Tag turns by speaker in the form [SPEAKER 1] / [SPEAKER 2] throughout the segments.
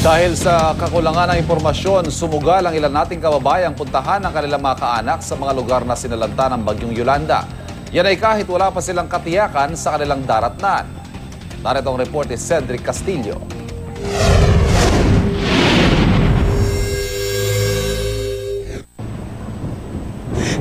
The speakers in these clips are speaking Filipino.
[SPEAKER 1] Dahil sa kakulangan ng impormasyon, sumugal ang ilan nating kababayang puntahan ng kanilang mga kaanak sa mga lugar na sinalanta ng Bagyong Yolanda. Yan ay kahit wala pa silang katiyakan sa kanilang daratnan. Narito ang report ni Cedric Castillo.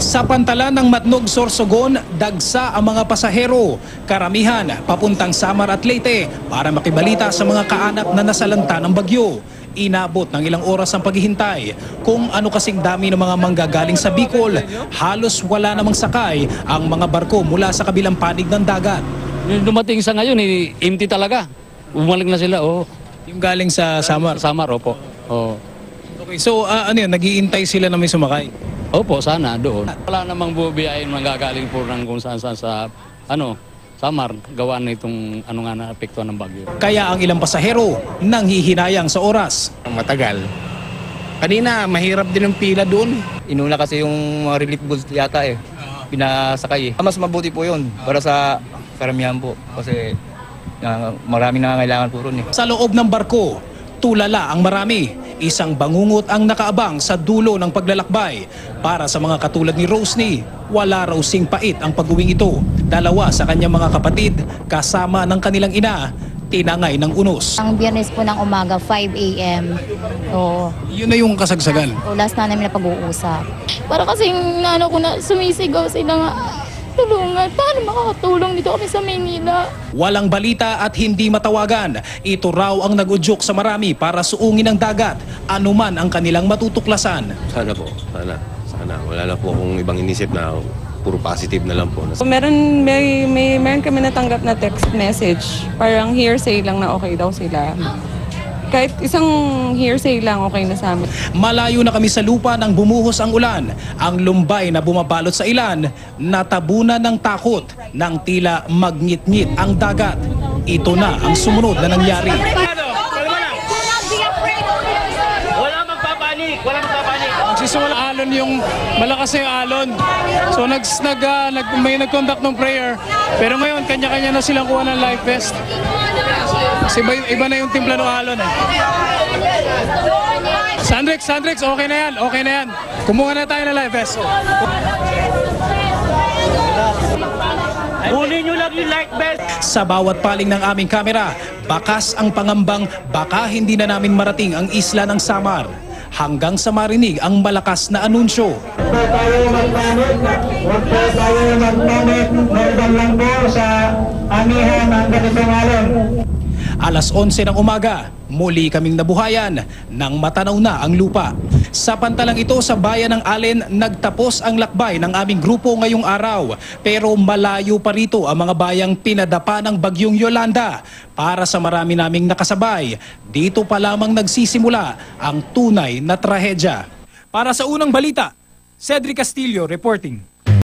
[SPEAKER 2] Sa pantalan ng Matnog, Sorsogon, dagsa ang mga pasahero. Karamihan papuntang Samar at Leyte para makibalita sa mga kaanak na nasalanta ng bagyo. Inabot ng ilang oras ang paghihintay. Kung ano kasing dami ng mga manggagaling sa Bicol, halos wala namang sakay ang mga barko mula sa kabilang panig ng dagat.
[SPEAKER 3] Dumating sa ngayon, empty talaga. Umalik na sila, oh.
[SPEAKER 2] Yung galing sa Samar?
[SPEAKER 3] Samar, opo. Oh.
[SPEAKER 2] Okay, so ano yun, nag-iintay sila na may sumakay?
[SPEAKER 3] Opo, sana doon. Wala namang bubiyahin manggagaling po ng kung saan sa Samar, gawa na itong nga naapektuhan ng bagyo.
[SPEAKER 2] Kaya ang ilang pasahero nanghihinayang sa oras.
[SPEAKER 4] Matagal. Kanina, mahirap din ang pila doon. Inuna kasi yung mga relief goods yata pinasakay Mas mabuti po yun para sa karamihan po. Kasi maraming nangangailangan po ron
[SPEAKER 2] Sa loob ng barko, tulala ang marami. Isang bangungot ang nakaabang sa dulo ng paglalakbay. Para sa mga katulad ni Rosny, wala raw sing pait ang pag-uwing ito. Dalawa sa kanyang mga kapatid, kasama ng kanilang ina, tinangay ng unos.
[SPEAKER 5] Ang Biyernes po ng umaga, 5 a.m.
[SPEAKER 2] Yun na yung kasagsagan.
[SPEAKER 5] Last na namin na pag-uusap. Para kasing sumisigaw sila nga, tulungan, paano makakatulong dito kami sa Maynila?
[SPEAKER 2] Walang balita at hindi matawagan. Ito raw ang nag-udyok sa marami para suungin ang dagat, anuman ang kanilang matutuklasan.
[SPEAKER 6] Sana po, sana. Wala na po akong ibang inisip na puro positive na lang po.
[SPEAKER 7] Meron kami natanggap na text message. Parang hearsay lang na okay daw sila. Kahit isang hearsay lang, okay na sa amin.
[SPEAKER 2] Malayo na kami sa lupa nang bumuhos ang ulan. Ang lumbay na bumabalot sa ilan, natabunan ng takot nang tila magngit-ngit ang dagat. Ito na ang sumunod na nangyari.
[SPEAKER 8] Nagsisimula alon yung malakas na yung alon. So may nag-conduct ng prayer. Pero ngayon, kanya-kanya na silang kuha ng life vest. Kasi iba na yung timpla ng alon Sandrex, okay na yan. Kumuha na tayo ng life vest.
[SPEAKER 9] Kunin nyo lang yung life vest.
[SPEAKER 2] Sa bawat paling ng aming kamera, bakas ang pangambang baka hindi na namin marating ang isla ng Samar. Hanggang sa marinig ang malakas na anunsyo.
[SPEAKER 10] Huwag tayo magpamit, normal lang po sa amihan ng ganitong alon.
[SPEAKER 2] Alas 11 ng umaga, muli kaming nabuhayan nang matanaw na ang lupa. Sa pantalang ito sa bayan ng Allen, nagtapos ang lakbay ng aming grupo ngayong araw. Pero malayo pa rito ang mga bayang pinadapa ng Bagyong Yolanda. Para sa marami naming nakasabay, dito pa lamang nagsisimula ang tunay na trahedya. Para sa unang balita, Cedric Castillo reporting.